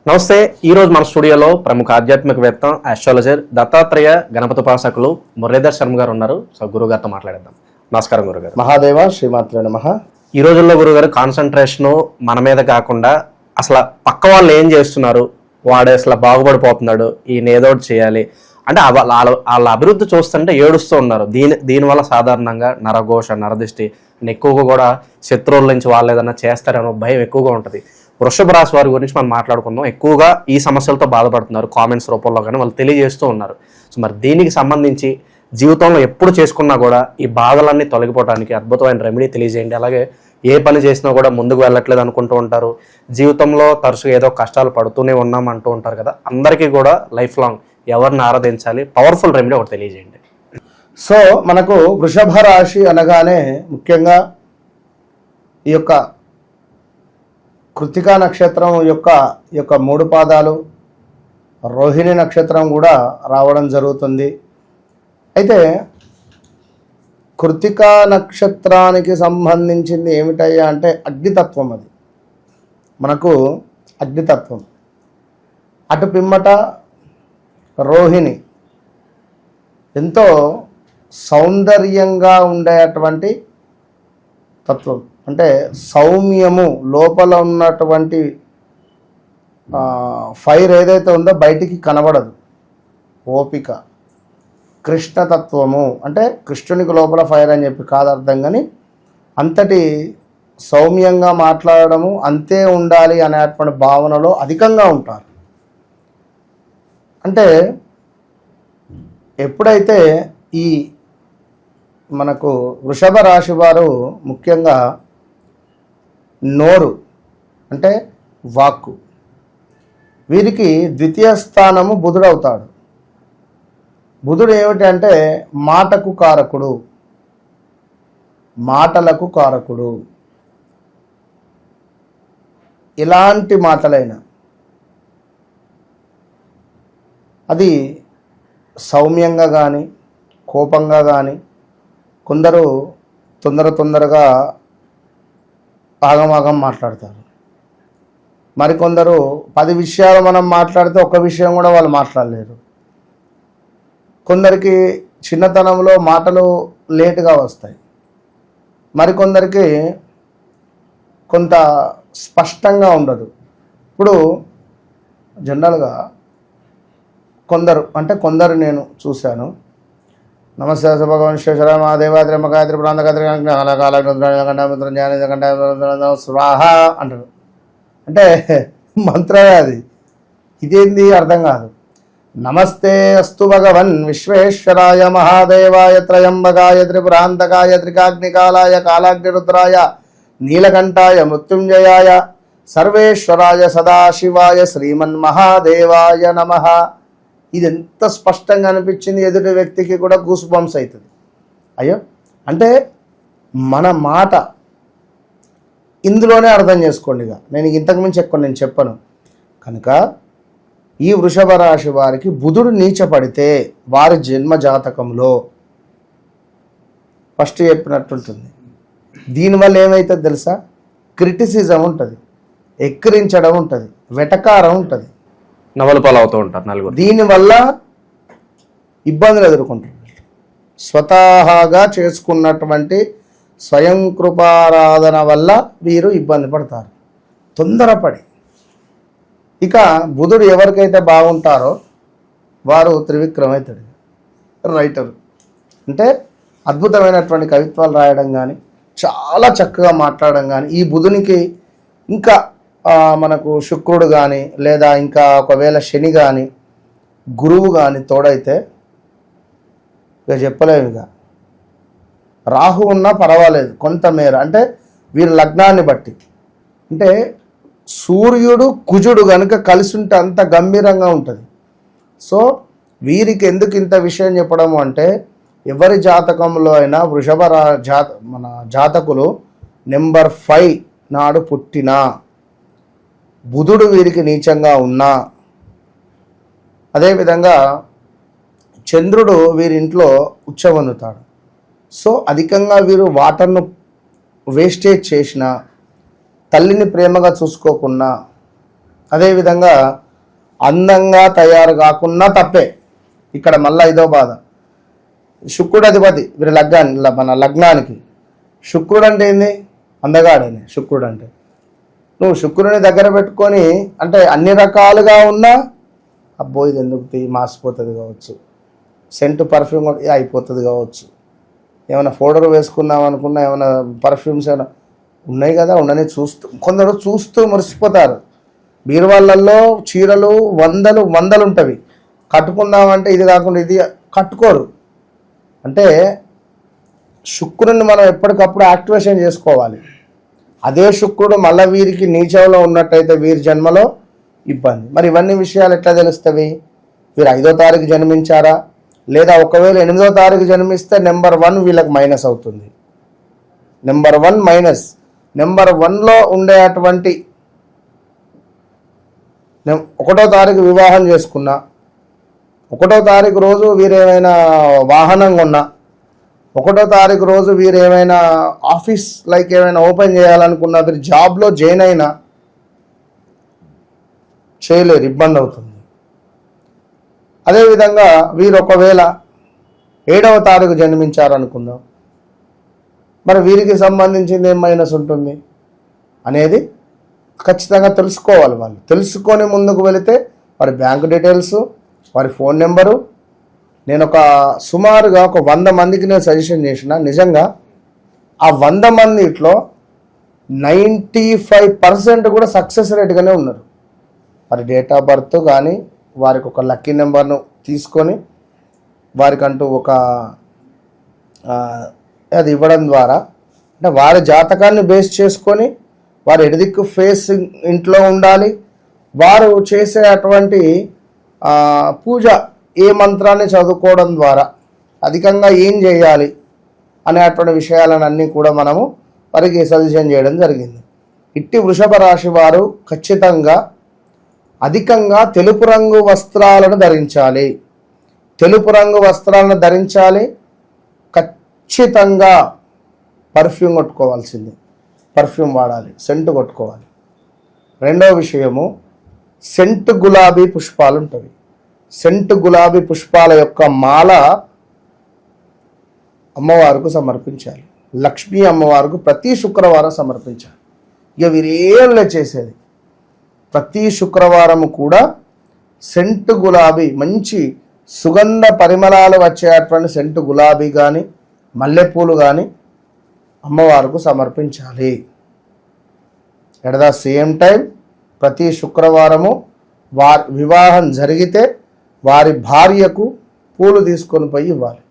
నమస్తే. ఈరోజు మన స్టూడియోలో ప్రముఖ ఆధ్యాత్మికవేత్త ఆస్ట్రాలజర్ దత్తాత్రేయ గణపతి ఉపాసకులు మురళీధర్ శర్మ గారు ఉన్నారు. సో గురుగారితో మాట్లాడేద్దాం. నమస్కారం గురుగారు. మహాదేవ శ్రీమాత్రే నమః. ఈ రోజుల్లో గురుగారు కాన్సన్ట్రేషన్ మన మీద కాకుండా అసలు పక్క వాళ్ళు ఏం చేస్తున్నారు, వాడు అసలు బాగుపడిపోతున్నాడు, ఈయన ఏదో ఒకటి చేయాలి అంటే వాళ్ళ అభివృద్ధి చూస్తుంటే ఏడుస్తూ ఉన్నారు. దీనివల్ల సాధారణంగా నరఘోష, నరదృష్టి ఎక్కువగా కూడా శత్రువుల నుంచి వాళ్ళు ఏదైనా చేస్తారనో భయం ఎక్కువగా ఉంటుంది. వృషభ రాశి వారి గురించి మనం మాట్లాడుకుందాం. ఎక్కువగా ఈ సమస్యలతో బాధపడుతున్నారు, కామెంట్స్ రూపంలో కానీ వాళ్ళు తెలియజేస్తూ ఉన్నారు. సో మరి దీనికి సంబంధించి జీవితంలో ఎప్పుడు చేసుకున్నా కూడా ఈ బాధలన్నీ తొలగిపోవడానికి అద్భుతమైన రెమెడీ తెలియజేయండి. అలాగే ఏ పని చేసినా కూడా ముందుకు వెళ్ళట్లేదు అనుకుంటూ ఉంటారు, జీవితంలో తరచుగా ఏదో కష్టాలు పడుతూనే ఉన్నాం అంటూ ఉంటారు కదా, అందరికీ కూడా లైఫ్ లాంగ్ ఎవరిని ఆరాధించాలి, పవర్ఫుల్ రెమెడీ ఒకటి తెలియజేయండి. సో మనకు వృషభ రాశి అనగానే ముఖ్యంగా ఈ యొక్క కృత్తికా నక్షత్రం యొక్క 3 పాదాలు, రోహిణి నక్షత్రం కూడా రావడం జరుగుతుంది. అయితే కృత్తికా నక్షత్రానికి సంబంధించింది ఏమిటయ్యా అంటే అగ్నితత్వం. అది మనకు అగ్నితత్వం. అటు పిమ్మట రోహిణి ఎంతో సౌందర్యంగా ఉండేటువంటి తత్వం, అంటే సౌమ్యము, లోపల ఉన్నటువంటి ఫైర్ ఏదైతే ఉందో బయటికి కనబడదు, ఓపిక. కృష్ణతత్వము అంటే కృష్ణునికి లోపల ఫైర్ అని చెప్పి కాదు అర్థం, కానీ అంతటి సౌమ్యంగా మాట్లాడడము, అంతే ఉండాలి అనేటువంటి భావనలో అధికంగా ఉంటారు. అంటే ఎప్పుడైతే ఈ మనకు వృషభ రాశి వారు ముఖ్యంగా నోరు అంటే వాక్కు, వీరికి ద్వితీయ స్థానము బుధుడు అవుతాడు. బుధుడు ఏమిటంటే మాటకు కారకుడు, మాటలకు కారకుడు. ఎలాంటి మాటలైనా అది సౌమ్యంగా కానీ కోపంగా కానీ, కొందరు తొందరగా ఆగమాగం మాట్లాడతారు, మరికొందరు 10 విషయాలు మనం మాట్లాడితే ఒక్క విషయం కూడా వాళ్ళు మాట్లాడలేరు. కొందరికి చిన్నతనంలో మాటలు లేటుగా వస్తాయి, మరికొందరికి కొంత స్పష్టంగా ఉండదు. ఇప్పుడు జనరల్గా కొందరు నేను చూశాను, నమస్తే భగవాన్ శ్రీశ్వర మహాదేవాద్రి మగాద్రి ప్రాంతగాద్రి స్వాహ అంటారు. అంటే మంత్రమే అది, ఇదేంది అర్థం కాదు. నమస్తే అస్తు భగవన్ విశ్వేశ్వరాయ మహాదేవాయ త్రయంబకాయ త్రిపురాంతకాయ త్రికాగ్నికాలాయ కాలాగ్నిరుద్రాయ నీలకంఠాయ మృత్యుంజయాయ సర్వేశ్వరాయ సదాశివాయ శ్రీమన్మహాదేవాయ నమః. ఇది ఎంత స్పష్టంగా అనిపించింది, ఎదుటి వ్యక్తికి కూడా గూస్ బంప్స్ అవుతుంది. అయ్యో అంటే మన మాట ఇందులోనే అర్థం చేసుకోండి. ఇక నేను ఇంతకుమించి ఎక్కువ నేను చెప్పను. కనుక ఈ వృషభ రాశి వారికి బుధుడు నీచపడితే వారి జన్మ జాతకంలో ఫస్ట్ చెప్పినట్టుంటుంది. దీనివల్ల ఏమవుతుంది తెలుసా? క్రిటిసిజం ఉంటుంది, ఎక్కిరించడం ఉంటుంది, వెటకారం ఉంటుంది, నవలపాలు అవుతూ ఉంటారు నలుగురు. దీనివల్ల ఇబ్బందులు ఎదుర్కొంటారు. స్వతహాగా చేసుకున్నటువంటి స్వయం కృపారాధన వల్ల వీరు ఇబ్బంది పడతారు తొందరపడి. ఇక బుధుడు ఎవరికైతే బాగుంటారో వారు త్రివిక్రమవుతాడు, రైటరు. అంటే అద్భుతమైనటువంటి కవిత్వాలు రాయడం కానీ, చాలా చక్కగా మాట్లాడడం కానీ, ఈ బుధునికి ఇంకా మనకు శుక్రుడు కానీ, లేదా ఇంకా ఒకవేళ శని కానీ, గురువు కానీ తోడైతే ఇక చెప్పలేము. ఇక రాహు ఉన్నా పర్వాలేదు కొంతమేర, అంటే వీరి లగ్నాన్ని బట్టి. అంటే సూర్యుడు కుజుడు కనుక కలిసి ఉంటే అంత గంభీరంగా ఉంటుంది. సో వీరికి ఎందుకు ఇంత విషయం చెప్పడము అంటే, ఎవరి జాతకంలో అయినా మన జాతకులు నెంబర్ 5 నాడు పుట్టినా బుధుడు వీరికి నీచంగా ఉన్నా, అదేవిధంగా చంద్రుడు వీరింట్లో ఉచ్చబొందుతాడు. సో అధికంగా వీరు వాటర్ను వేస్టేజ్ చేసిన, తల్లిని ప్రేమగా చూసుకోకుండా, అదేవిధంగా అందంగా తయారు కాకున్నా తప్పే. ఇక్కడ మళ్ళీ ఇదో బాధ. శుక్రుడు అధిపతి వీరి మన లగ్నానికి. శుక్రుడు అంటే ఏంది? అందగాడని శుక్రుడు అంటే. నువ్వు శుక్రుడిని దగ్గర పెట్టుకొని అంటే అన్ని రకాలుగా ఉన్నా అబ్బో ఇది ఎందుకు మాసిపోతుంది కావచ్చు, సెంటు పర్ఫ్యూమ్ అయిపోతుంది కావచ్చు, ఏమైనా పౌడర్ వేసుకుందాం అనుకున్నా ఏమైనా పర్ఫ్యూమ్స్ ఏమైనా ఉన్నాయి కదా ఉండని కొందరు చూస్తూ మురిసిపోతారు. బీరువాళ్ళల్లో చీరలు వందలు ఉంటవి, కట్టుకుందామంటే ఇది కాకుండా ఇది కట్టుకోరు. అంటే శుక్రుడిని మనం ఎప్పటికప్పుడు యాక్టివేషన్ చేసుకోవాలి. అదే శుక్రుడు మళ్ళీ వీరికి నీచంలో ఉన్నట్టయితే వీరి జన్మలో ఇబ్బంది. మరి ఇవన్నీ విషయాలు ఎట్లా తెలుస్తవి? వీరు 5వ తారీఖు జన్మించారా, లేదా ఒకవేళ 8వ తారీఖు జన్మిస్తే నెంబర్ 1 వీళ్ళకి మైనస్ అవుతుంది. Number 1 minus. నెంబర్ 1లో ఉండేటువంటి 1వ తారీఖు వివాహం చేసుకున్నా, 1వ తారీఖు రోజు వీరేమైనా వాహనం కొన్నా, 1వ తారీఖు రోజు వీరు ఏమైనా ఆఫీస్ లైక్ ఏమైనా ఓపెన్ చేయాలనుకున్నా, వీరు జాబ్లో జాయిన్ అయినా చేయలేరు, ఇబ్బంది అవుతుంది. అదేవిధంగా వీరు ఒకవేళ 7వ తారీఖు జన్మించారనుకుందాం, మరి వీరికి సంబంధించింది ఏం మైనస్ ఉంటుంది అనేది ఖచ్చితంగా తెలుసుకోవాలి. వాళ్ళు తెలుసుకొని ముందుకు వెళితే వారి బ్యాంకు డీటెయిల్స్, వారి ఫోన్ నెంబరు, నేను సుమారుగా 100 మందికి నేను సజెషన్ చేసిన. నిజంగా ఆ 100 మందిలో 95% కూడా సక్సెస్ రేట్గానే ఉన్నారు. వారి డేట్ ఆఫ్ బర్త్ కానీ వారికి ఒక లక్కీ నెంబర్ను తీసుకొని వారికంటూ అది ఇవ్వడం ద్వారా, అంటే వారి జాతకాన్ని బేస్ చేసుకొని వారు ఎడదిక్కు ఫేస్ ఇంట్లో ఉండాలి, వారు చేసే అటువంటి పూజ ఏ మంత్రాన్ని చదువుకోవడం ద్వారా అధికంగా ఏం చేయాలి అనేటువంటి విషయాలన్నీ కూడా మనము వారికి సజెషన్ చేయడం జరిగింది. ఇట్టి వృషభ రాశి వారు ఖచ్చితంగా అధికంగా తెలుపు రంగు వస్త్రాలను ధరించాలి. తెలుపు రంగు వస్త్రాలను ధరించాలి. ఖచ్చితంగా పర్ఫ్యూమ్ కొట్టుకోవాల్సింది, పర్ఫ్యూమ్ వాడాలి, సెంటు కొట్టుకోవాలి. రెండవ విషయము, సెంటు గులాబీ పుష్పాలు ఉంటుంది. సెంటు గులాబీ పుష్పాల యొక్క మాల అమ్మవారికి సమర్పించాలి. లక్ష్మీ అమ్మవారికి ప్రతి శుక్రవారం సమర్పించాలి. ఇక వీరేళ్ళే చేసేది ప్రతి శుక్రవారము కూడా సెంటు గులాబీ, మంచి సుగంధ పరిమళాలు వచ్చేటువంటి సెంటు గులాబీ కానీ మల్లెపూలు కానీ అమ్మవారికి సమర్పించాలి. ఎట్ ద సేమ్ టైం ప్రతి శుక్రవారము వారి వివాహం జరిగితే వారి భార్యకు పూలు తీసుకొని పోయి ఇవ్వాలి.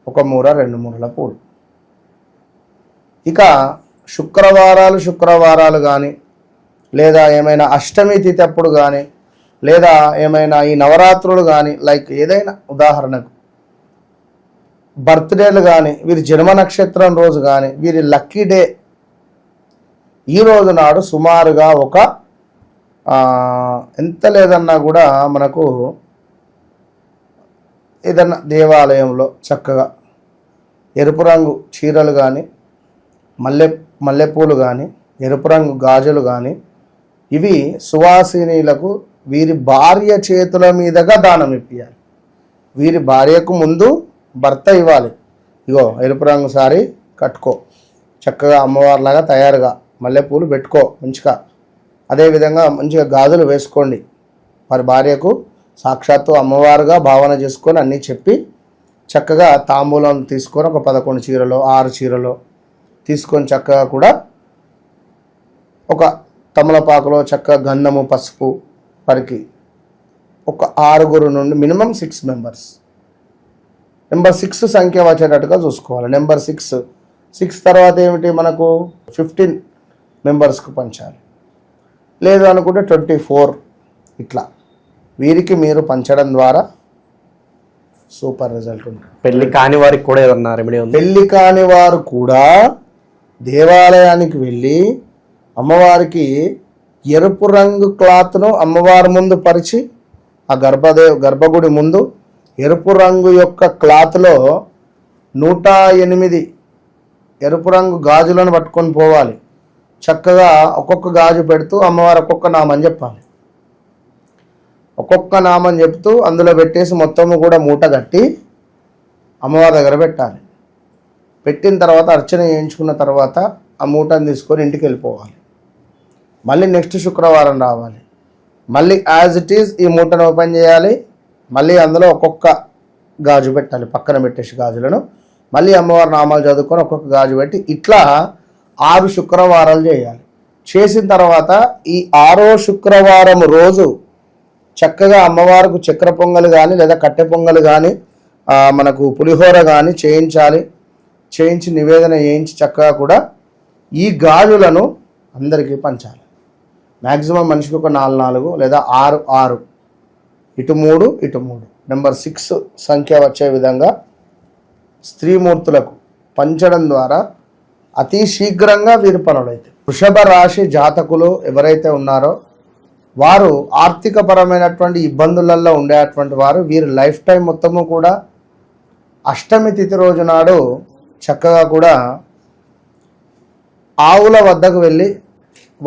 1 మూర 2 మూరల పూలు. ఇక శుక్రవారాలు కానీ, లేదా ఏమైనా అష్టమి తిథి అప్పుడు కానీ, లేదా ఏమైనా ఈ నవరాత్రులు కానీ, లైక్ ఏదైనా ఉదాహరణకు బర్త్డేలు కానీ, వీరి జన్మ నక్షత్రం రోజు కానీ, వీరి లక్కీ డే ఈ రోజు నాడు సుమారుగా ఎంత లేదన్నా కూడా మనకు ఏదన్నా దేవాలయంలో చక్కగా ఎరుపు రంగు చీరలు కానీ, మల్లెపూలు కానీ, ఎరుపు రంగు గాజులు కానీ, ఇవి సువాసినీలకు వీరి భార్య చేతుల మీదుగా దానం ఇప్పించాలి. వీరి భార్యకు ముందు భర్త ఇవ్వాలి. ఇగో ఎరుపు రంగు సారీ కట్టుకో, చక్కగా అమ్మవారిలాగా తయారుగా మల్లెపూలు పెట్టుకో మంచిగా, అదేవిధంగా మంచిగా గాజులు వేసుకోండి. వారి భార్యకు సాక్షాత్తు అమ్మవారుగా భావన చేసుకొని అన్నీ చెప్పి చక్కగా తాంబూలం తీసుకొని 11 చీరలో 6 చీరలో తీసుకొని చక్కగా కూడా ఒక తమలపాకులో చక్కగా గంధము పసుపు వారికి 6 నుండి మినిమం 6 మెంబర్స్, నెంబర్ 6 సంఖ్య వచ్చేటట్టుగా చూసుకోవాలి. నెంబర్ 6 తర్వాత ఏమిటి మనకు 15 మెంబర్స్కు పంచాలి. లేదు అనుకుంటే 24 ఇట్లా వీరికి మీరు పంచడం ద్వారా సూపర్ రిజల్ట్ ఉంటుంది. పెళ్లి కాని వారికి కూడా ఏదన్నా రెమెడీ ఉంది? పెళ్లి కాని వారు కూడా దేవాలయానికి వెళ్ళి అమ్మవారికి ఎరుపు రంగు క్లాత్ను అమ్మవారి ముందు పరిచి ఆ గర్భగుడి ముందు ఎరుపు రంగు యొక్క క్లాత్లో 108 ఎరుపు రంగు గాజులను పట్టుకొని పోవాలి. చక్కగా ఒక్కొక్క గాజు పెడుతూ అమ్మవారు ఒక్కొక్క నామం చెప్పాలి. ఒక్కొక్క నామం చెప్తూ అందులో పెట్టేసి మొత్తము కూడా మూట కట్టి అమ్మవారి దగ్గర పెట్టాలి. పెట్టిన తర్వాత అర్చన చేయించుకున్న తర్వాత ఆ మూటను తీసుకొని ఇంటికి వెళ్ళిపోవాలి. మళ్ళీ నెక్స్ట్ శుక్రవారం రావాలి. మళ్ళీ యాజ్ ఇట్ ఈజ్ ఈ మూటను ఓపెన్ చేయాలి. మళ్ళీ అందులో ఒక్కొక్క గాజు పెట్టాలి. పక్కన పెట్టేసి గాజులను మళ్ళీ అమ్మవారి నామాలు చదువుకొని ఒక్కొక్క గాజు పెట్టి ఇట్లా 6 శుక్రవారాలు చేయాలి. చేసిన తర్వాత ఈ 6వ శుక్రవారం రోజు చక్కగా అమ్మవారికి చక్కెర పొంగలు కానీ లేదా కట్టె పొంగలు కానీ మనకు పులిహోర కానీ చేయించాలి. చేయించి నివేదన చేయించి చక్కగా కూడా ఈ గాజులను అందరికీ పంచాలి. మ్యాక్సిమం మనిషికి ఒక 4 లేదా 6 ఇటు 3 ఇటు 3 నెంబర్ 6 సంఖ్య వచ్చే విధంగా స్త్రీమూర్తులకు పంచడం ద్వారా అతి శీఘ్రంగా వీరి పనులైతే. వృషభ రాశి జాతకులు ఎవరైతే ఉన్నారో వారు ఆర్థికపరమైనటువంటి ఇబ్బందులలో ఉండేటువంటి వారు వీరి లైఫ్ టైం మొత్తము కూడా అష్టమి తిథి రోజు నాడు చక్కగా కూడా ఆవుల వద్దకు వెళ్ళి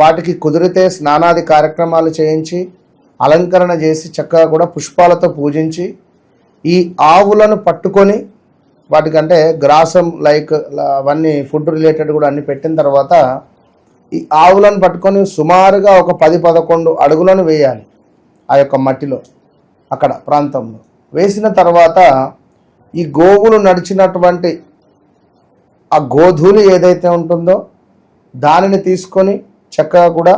వాటికి కుదిరితే స్నానాది కార్యక్రమాలు చేయించి అలంకరణ చేసి చక్కగా కూడా పుష్పాలతో పూజించి ఈ ఆవులను పట్టుకొని వాటికంటే గ్రాసం లైక్ అవన్నీ ఫుడ్ రిలేటెడ్ కూడా అన్ని పెట్టిన తర్వాత ఈ ఆవులను పట్టుకొని సుమారుగా ఒక 10-11 అడుగులను వేయాలి ఆ యొక్క మట్టిలో అక్కడ ప్రాంతంలో. వేసిన తర్వాత ఈ గోవులు నడిచినటువంటి ఆ గోధూళి ఏదైతే ఉంటుందో దానిని తీసుకొని చక్కగా కూడా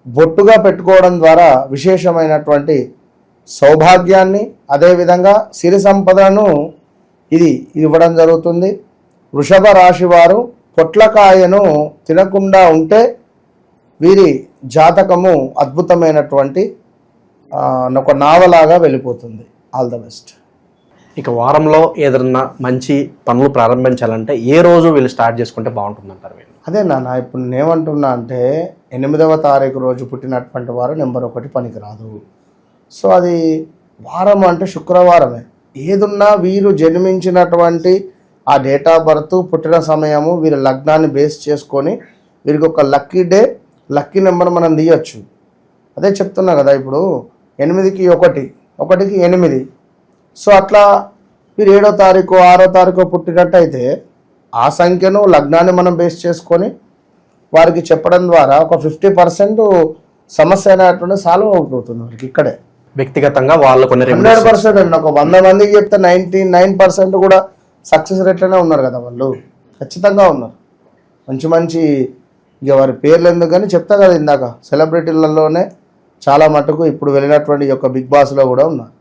బొట్టుగా పెట్టుకోవడం ద్వారా విశేషమైనటువంటి సౌభాగ్యాన్ని అదేవిధంగా సిరి సంపదను ఇది ఇవ్వడం జరుగుతుంది. వృషభ రాశి వారు పొట్లకాయను తినకుండా ఉంటే వీరి జాతకము అద్భుతమైనటువంటి ఒక నావలాగా వెళ్ళిపోతుంది. All the best. ఇక వారంలో ఏదన్నా మంచి పనులు ప్రారంభించాలంటే ఏ రోజు వీళ్ళు స్టార్ట్ చేసుకుంటే బాగుంటుందంటారు వీళ్ళు? అదే నాన్న, ఇప్పుడు నేనేమంటున్నా అంటే 8వ తారీఖు రోజు పుట్టినటువంటి వారు నెంబర్ 1 పనికి రాదు. సో అది వారం అంటే శుక్రవారమే. ఏదున్నా వీరు జన్మించినటువంటి ఆ డేట్ ఆఫ్ బర్త్ పుట్టిన సమయము వీరి లగ్నాన్ని బేస్ చేసుకొని వీరికి ఒక లక్కీ డే లక్కీ నెంబర్ మనం తీయచ్చు. అదే చెప్తున్నా కదా, ఇప్పుడు 8కి 1, 1కి 8. సో అట్లా మీరు 7వ తారీఖు 6వ తారీఖు పుట్టినట్టయితే ఆ సంఖ్యను లగ్నాన్ని మనం బేస్ చేసుకొని వారికి చెప్పడం ద్వారా ఒక 50% సమస్య అనేటువంటి సాల్వ్ అవుతుంది వారికి ఇక్కడే. వ్యక్తిగతంగా వాళ్ళు కొన్ని 100% అండి. ఒక 100 మందికి చెప్తే 99% కూడా సక్సెస్ రేట్లోనే ఉన్నారు కదా వాళ్ళు. ఖచ్చితంగా ఉన్నారు. మంచి ఇక వారి పేర్లు ఎందుకు కానీ చెప్తా కదా ఇందాక, సెలబ్రిటీలలోనే చాలా మటుకు ఇప్పుడు వెళ్ళినటువంటి యొక్క బిగ్ బాస్లో కూడా ఉన్నారు.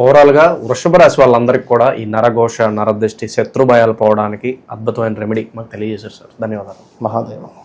ఓవరాల్గా వృషభ రాశి వాళ్ళందరికీ కూడా ఈ నరఘోష, నరదృష్టి, శత్రు భయాలు పోవడానికి అద్భుతమైన రెమెడీ మాకు తెలియజేశారు సార్. ధన్యవాదాలు. మహాదేవ.